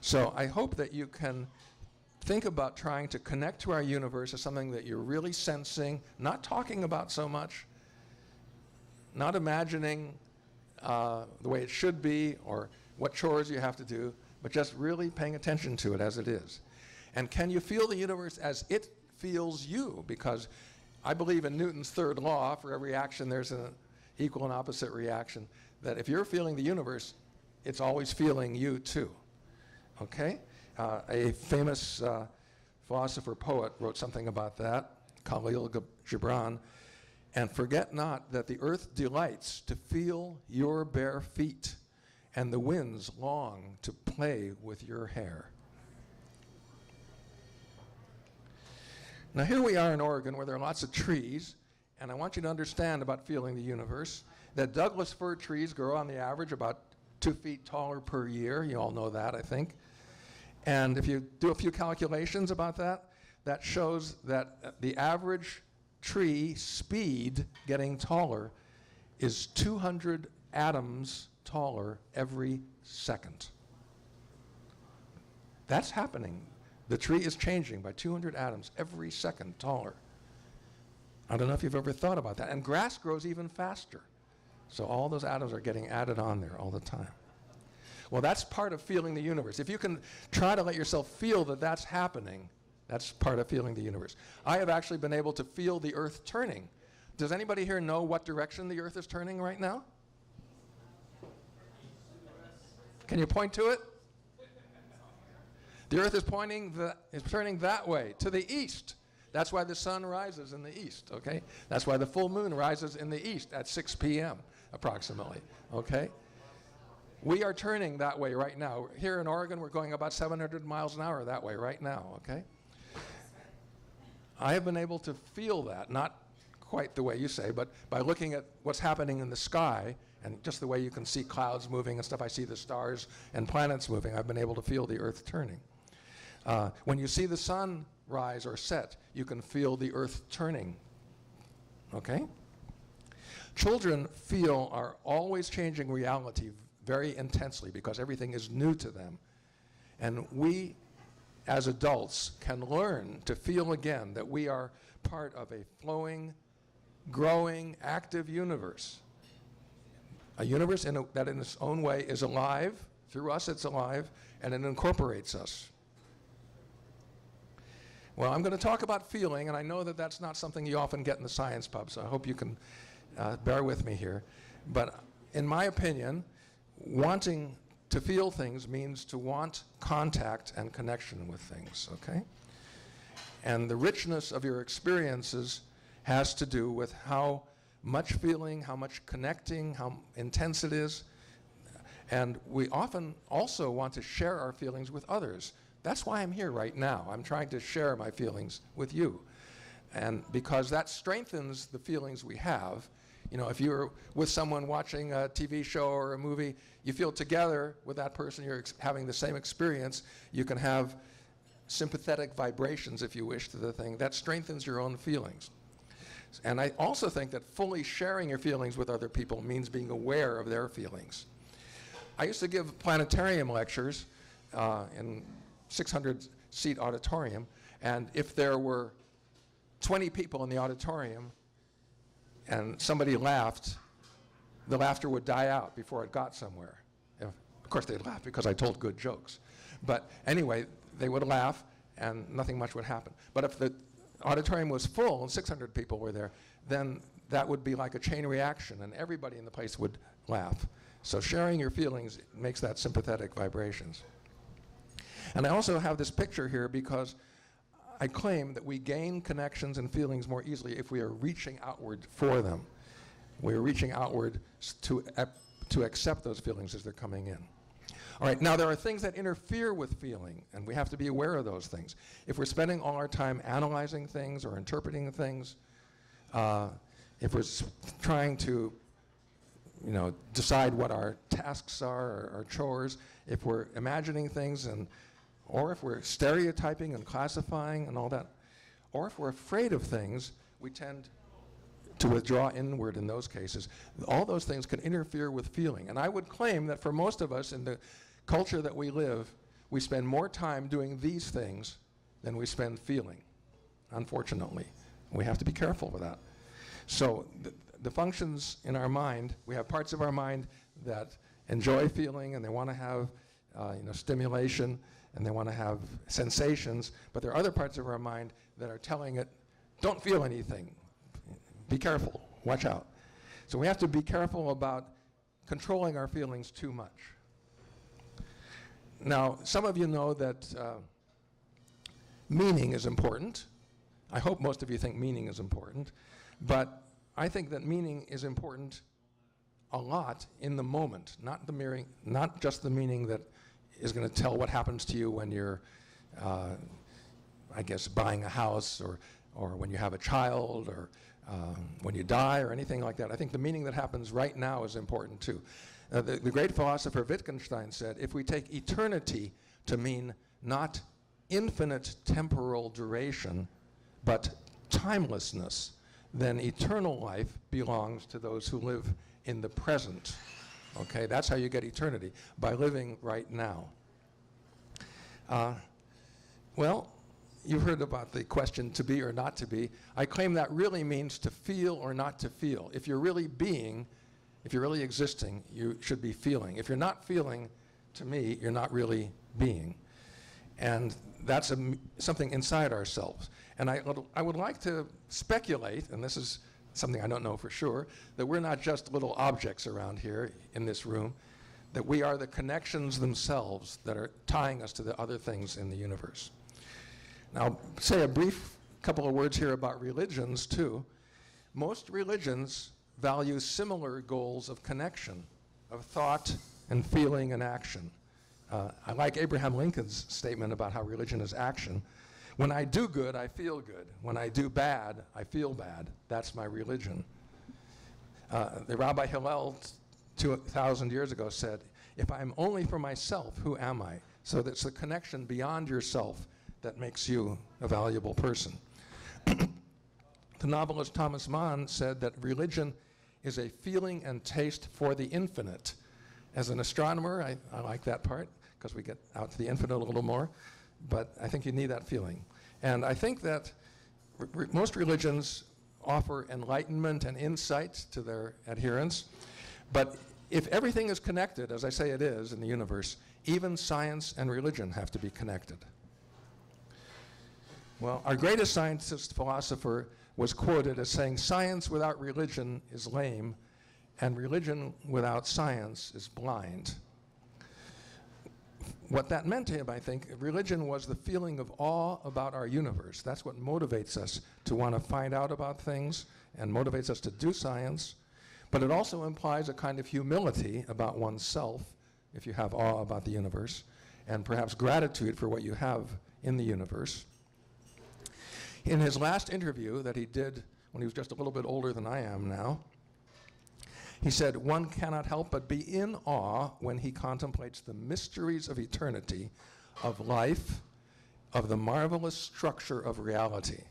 So I hope that you can think about trying to connect to our universe as something that you're really sensing, not talking about so much, not imagining the way it should be or what chores you have to do, but just really paying attention to it as it is. And can you feel the universe as it feels you? Because I believe in Newton's third law, for every action there's an equal and opposite reaction, that if you're feeling the universe, it's always feeling you too. Okay? A famous philosopher poet wrote something about that, Khalil Gibran, and forget not that the earth delights to feel your bare feet, and the winds long to play with your hair. Now here we are in Oregon where there are lots of trees, and I want you to understand about feeling the universe, that Douglas fir trees grow on the average about 2 feet taller per year. You all know that, I think. And if you do a few calculations about that, that shows that the average tree speed getting taller is 200 atoms taller every second. That's happening. The tree is changing by 200 atoms every second taller. I don't know if you've ever thought about that. And grass grows even faster. So all those atoms are getting added on there all the time. Well, that's part of feeling the universe. If you can try to let yourself feel that that's happening, that's part of feeling the universe. I have actually been able to feel the earth turning. Does anybody here know what direction the earth is turning right now? Can you point to it? The earth is turning that way, to the east. That's why the sun rises in the east, okay? That's why the full moon rises in the east at 6 p.m. approximately, okay? We are turning that way right now. Here in Oregon, we're going about 700 miles an hour that way right now, okay? I have been able to feel that, not quite the way you say, but by looking at what's happening in the sky and just the way you can see clouds moving and stuff, I see the stars and planets moving, I've been able to feel the earth turning. When you see the sun rise or set, you can feel the earth turning, okay? Children are always changing reality very intensely because everything is new to them. And we, as adults, can learn to feel again that we are part of a flowing, growing, active universe. A universe that in its own way is alive. Through us it's alive, and it incorporates us. Well, I'm going to talk about feeling, and I know that that's not something you often get in the science pub, so I hope you can bear with me here. But in my opinion, wanting to feel things means to want contact and connection with things, okay? And the richness of your experiences has to do with how much feeling, how much connecting, how intense it is. And we often also want to share our feelings with others. That's why I'm here right now. I'm trying to share my feelings with you. And because that strengthens the feelings we have. You know, if you're with someone watching a TV show or a movie, you feel together with that person, you're having the same experience. You can have sympathetic vibrations, if you wish, to the thing. That strengthens your own feelings. And I also think that fully sharing your feelings with other people means being aware of their feelings. I used to give planetarium lectures in 600-seat auditorium, and if there were 20 people in the auditorium and somebody laughed, the laughter would die out before it got somewhere. Of course, they'd laugh because I told good jokes. But anyway, they would laugh and nothing much would happen. But if the auditorium was full and 600 people were there, then that would be like a chain reaction and everybody in the place would laugh. So sharing your feelings makes that sympathetic vibrations. And I also have this picture here because I claim that we gain connections and feelings more easily if we are reaching outward for them. We're reaching outward to accept those feelings as they're coming in. All right, now there are things that interfere with feeling, and we have to be aware of those things. If we're spending all our time analyzing things or interpreting things, if we're trying to decide what our tasks are, or our chores, if we're imagining things, or if we're stereotyping and classifying and all that, or if we're afraid of things, we tend to withdraw inward in those cases. All those things can interfere with feeling. And I would claim that for most of us in the culture that we live, we spend more time doing these things than we spend feeling, unfortunately. We have to be careful with that. So the functions in our mind, we have parts of our mind that enjoy feeling and they want to have stimulation and they want to have sensations, but there are other parts of our mind that are telling it, don't feel anything. Be careful, watch out. So we have to be careful about controlling our feelings too much. Now, some of you know that meaning is important. I hope most of you think meaning is important, but I think that meaning is important a lot in the moment, not just the meaning that is going to tell what happens to you when you're, I guess, buying a house or when you have a child or when you die or anything like that. I think the meaning that happens right now is important too. The great philosopher Wittgenstein said, if we take eternity to mean not infinite temporal duration, but timelessness, then eternal life belongs to those who live in the present. Okay, that's how you get eternity, by living right now. Well, you've heard about the question to be or not to be. I claim that really means to feel or not to feel. If you're really being, if you're really existing, you should be feeling. If you're not feeling, to me, you're not really being. And that's something inside ourselves. And I would like to speculate, and this is something I don't know for sure, that we're not just little objects around here in this room, that we are the connections themselves that are tying us to the other things in the universe. Now, say a brief couple of words here about religions too. Most religions value similar goals of connection, of thought and feeling and action. I like Abraham Lincoln's statement about how religion is action. When I do good, I feel good. When I do bad, I feel bad. That's my religion. The Rabbi Hillel 2,000 years ago said, if I'm only for myself, who am I? So that's the connection beyond yourself that makes you a valuable person. The novelist Thomas Mann said that religion is a feeling and taste for the infinite. As an astronomer, I like that part, because we get out to the infinite a little more, but I think you need that feeling. And I think that most religions offer enlightenment and insight to their adherents, but if everything is connected, as I say it is in the universe, even science and religion have to be connected. Well, our greatest scientist philosopher was quoted as saying, science without religion is lame, and religion without science is blind. What that meant to him, I think, religion was the feeling of awe about our universe. That's what motivates us to want to find out about things and motivates us to do science. But it also implies a kind of humility about oneself, if you have awe about the universe, and perhaps gratitude for what you have in the universe. In his last interview that he did when he was just a little bit older than I am now, he said, one cannot help but be in awe when he contemplates the mysteries of eternity, of life, of the marvelous structure of reality.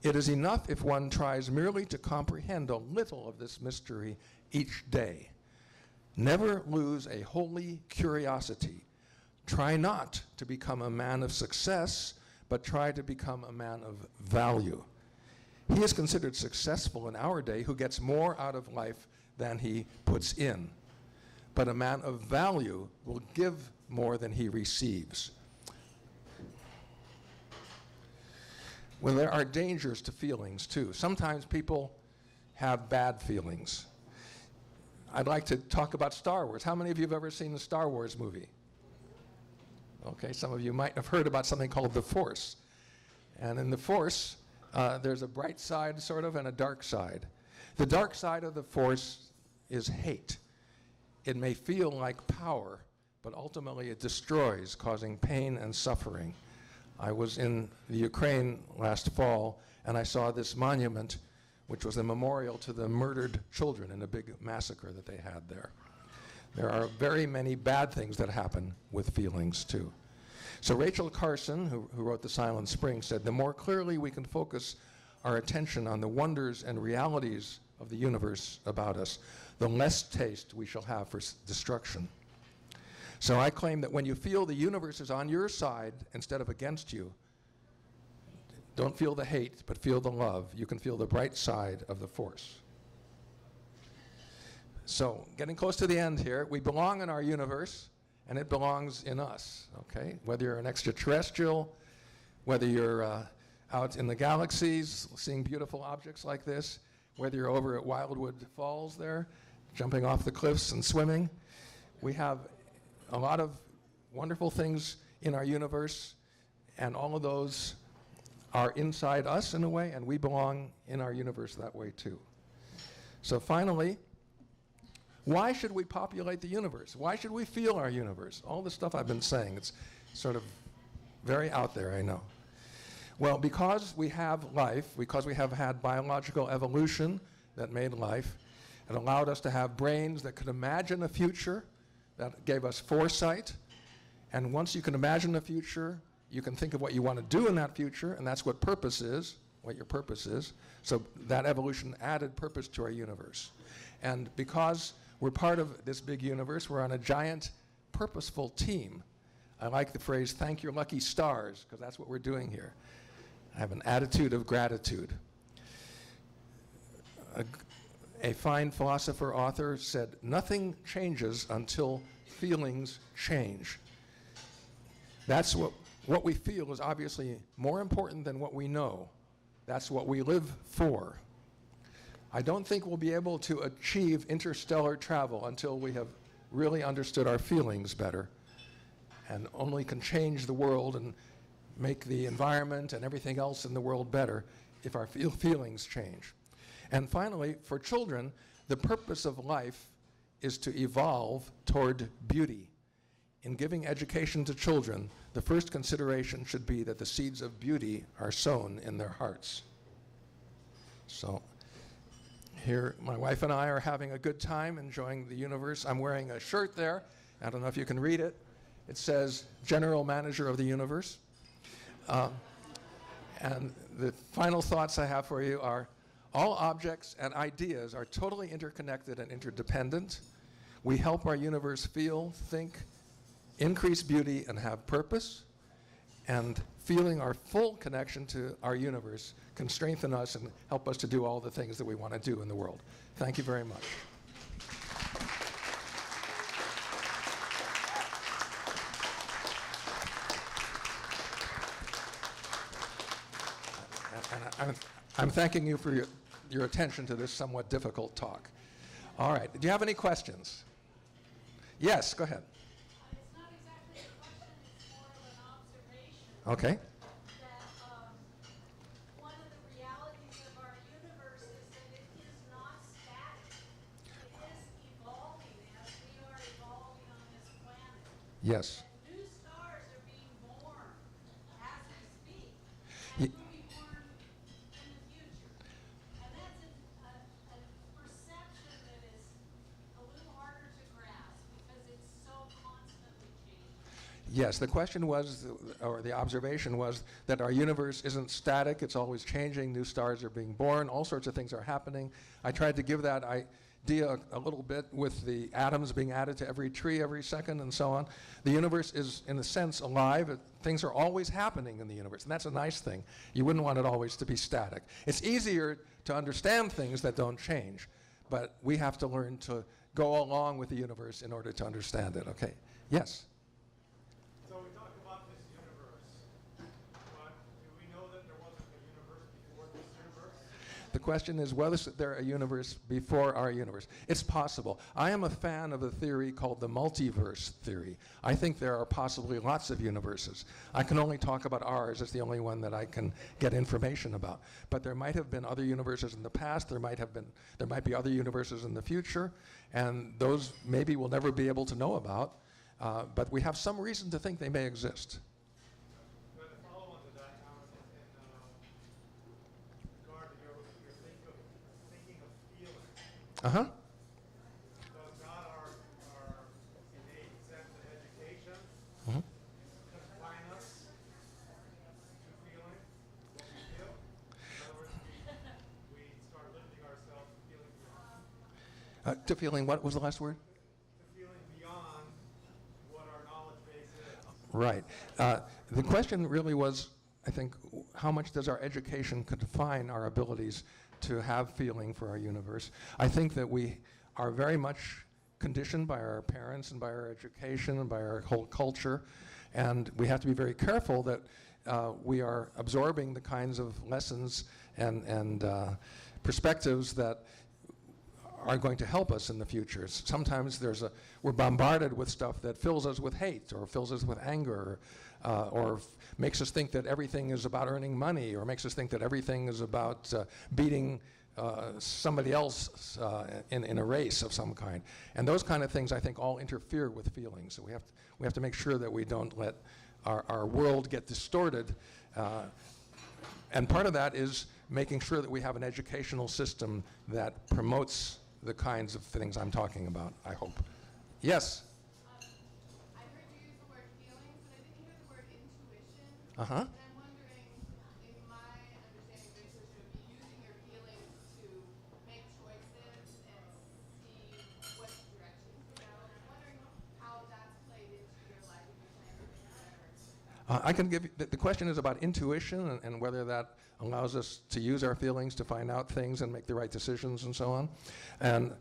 It is enough if one tries merely to comprehend a little of this mystery each day. Never lose a holy curiosity. Try not to become a man of success, but try to become a man of value. He is considered successful in our day who gets more out of life than he puts in. But a man of value will give more than he receives. Well, there are dangers to feelings too. Sometimes people have bad feelings. I'd like to talk about Star Wars. How many of you have ever seen the Star Wars movie? Okay, some of you might have heard about something called the Force. And in the Force, there's a bright side, sort of, and a dark side. The dark side of the Force is hate. It may feel like power, but ultimately it destroys, causing pain and suffering. I was in the Ukraine last fall, and I saw this monument, which was a memorial to the murdered children in a big massacre that they had there. There are very many bad things that happen with feelings, too. So Rachel Carson, who wrote The Silent Spring, said, the more clearly we can focus our attention on the wonders and realities of the universe about us, the less taste we shall have for destruction. So I claim that when you feel the universe is on your side instead of against you, don't feel the hate, but feel the love. You can feel the bright side of the force. So, getting close to the end here, we belong in our universe, and it belongs in us, okay? Whether you're an extraterrestrial, whether you're out in the galaxies seeing beautiful objects like this, whether you're over at Wildwood Falls there, jumping off the cliffs and swimming, we have a lot of wonderful things in our universe, and all of those are inside us in a way, and we belong in our universe that way too. So finally, why should we populate the universe? Why should we feel our universe? All the stuff I've been saying, it's sort of very out there, I know. Well, because we have life, because we have had biological evolution that made life, it allowed us to have brains that could imagine a future, that gave us foresight, and once you can imagine a future, you can think of what you want to do in that future, and that's what purpose is, what your purpose is. So that evolution added purpose to our universe. And because we're part of this big universe, we're on a giant purposeful team. I like the phrase, thank your lucky stars, because that's what we're doing here. I have an attitude of gratitude. A fine philosopher author said, nothing changes until feelings change. That's what we feel is obviously more important than what we know. That's what we live for. I don't think we'll be able to achieve interstellar travel until we have really understood our feelings better, and only can change the world and make the environment and everything else in the world better if our feelings change. And finally, for children, the purpose of life is to evolve toward beauty. In giving education to children, the first consideration should be that the seeds of beauty are sown in their hearts. So here, my wife and I are having a good time enjoying the universe. I'm wearing a shirt there. I don't know if you can read it. It says, General Manager of the Universe. And the final thoughts I have for you are, all objects and ideas are totally interconnected and interdependent. We help our universe feel, think, increase beauty, and have purpose. And feeling our full connection to our universe can strengthen us and help us to do all the things that we want to do in the world. Thank you very much. And I'm thanking you for your attention to this somewhat difficult talk. All right, do you have any questions? Yes, go ahead. It's not exactly a question, it's more of an observation. Okay. That one of the realities of our universe is that it is not static. It is evolving as we are evolving on this planet. Yes. And new stars are being born as we speak. Ye- And will be born in the future. And that's a perception that is a little harder to grasp because it's so constantly changing. Yes, the question was, or the observation was, that our universe isn't static, it's always changing, new stars are being born, all sorts of things are happening. I tried to give that idea a little bit with the atoms being added to every tree every second and so on. The universe is, in a sense, alive. Things are always happening in the universe, and that's a nice thing. You wouldn't want it always to be static. It's easier to understand things that don't change, but we have to learn to go along with the universe in order to understand it, okay? Yes? So we talk about this universe, but do we know that there wasn't a universe before this universe? The question is, was there a universe before our universe? It's possible. I am a fan of a theory called the multiverse theory. I think there are possibly lots of universes. I can only talk about ours. It's the only one that I can get information about. But there might have been other universes in the past. There might be other universes in the future, and those maybe we'll never be able to know about. But we have some reason to think they may exist. But the follow-on to that, in regard to your thinking of feeling, Uh-huh. does not our innate sense of education Mhm. confine us to feeling what we feel? In other words, we To feeling, what was the last word? To feeling beyond what our knowledge base is. Right. The question really was, I think, how much does our education define our abilities to have feeling for our universe? I think that we are very much conditioned by our parents and by our education and by our whole culture, and we have to be very careful that we are absorbing the kinds of lessons and perspectives that are going to help us in the future. Sometimes we're bombarded with stuff that fills us with hate or fills us with anger or makes us think that everything is about earning money or makes us think that everything is about beating somebody else in a race of some kind. And those kind of things, I think, all interfere with feelings. So we have to make sure that we don't let our world get distorted. And part of that is making sure that we have an educational system that promotes the kinds of things I'm talking about, I hope. Yes? I heard you use the word feelings, but I didn't hear the word intuition. Uh-huh. And I'm wondering, in my understanding of research, it would be using your feelings to make choices and see what direction to go. And I'm wondering how that's played into your life and your scientific endeavors. I can give you, the question is about intuition and whether that allows us to use our feelings to find out things and make the right decisions and so on. And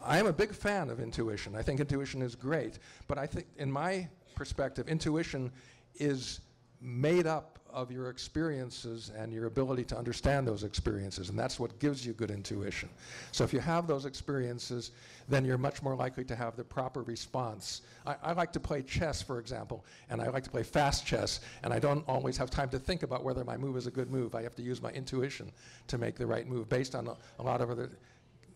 I am a big fan of intuition. I think intuition is great, but I think in my perspective, intuition is made up of your experiences and your ability to understand those experiences, and that's what gives you good intuition. So if you have those experiences, then you're much more likely to have the proper response. I like to play chess, for example, and I like to play fast chess, and I don't always have time to think about whether my move is a good move. I have to use my intuition to make the right move based on a lot of other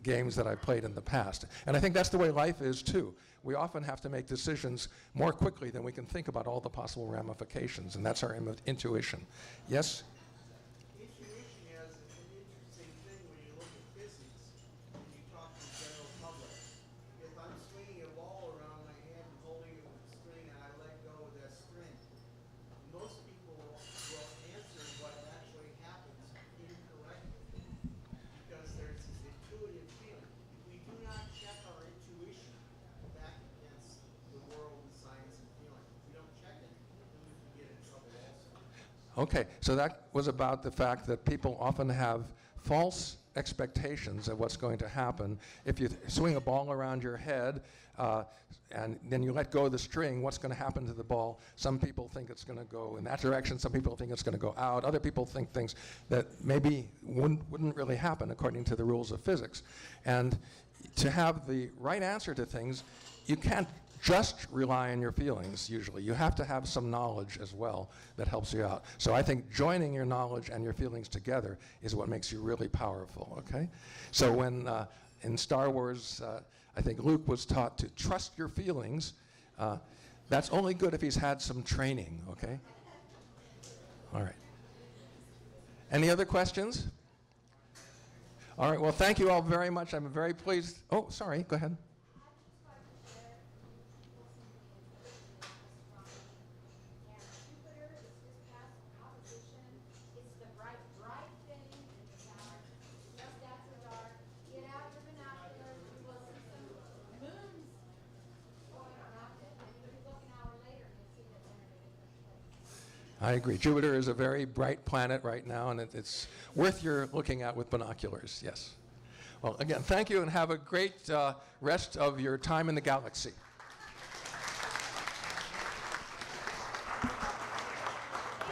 games that I've played in the past. And I think that's the way life is too. We often have to make decisions more quickly than we can think about all the possible ramifications, and that's our intuition. Yes? Intuition is an interesting thing when you look at physics and you talk to the general public. If I'm swinging a ball around my hand and holding it with a string and I let go of that string, most people will answer what actually happens incorrectly because there's this intuitive feeling. If we do not check our intuition back against the world of science and feeling, if we don't check it, then we can get in trouble also. Okay, so that was about the fact that people often have false expectations of what's going to happen. If you swing a ball around your head and then you let go of the string, what's going to happen to the ball? Some people think it's going to go in that direction. Some people think it's going to go out. Other people think things that maybe wouldn't really happen according to the rules of physics. And to have the right answer to things, you can't just rely on your feelings, usually. You have to have some knowledge as well that helps you out. So I think joining your knowledge and your feelings together is what makes you really powerful, okay? So when in Star Wars, I think Luke was taught to trust your feelings. That's only good if he's had some training, okay? All right. Any other questions? All right, well, thank you all very much. I'm very pleased. Oh, sorry, go ahead. I agree. Jupiter is a very bright planet right now, and it's worth your looking at with binoculars, yes. Well, again, thank you, and have a great rest of your time in the galaxy.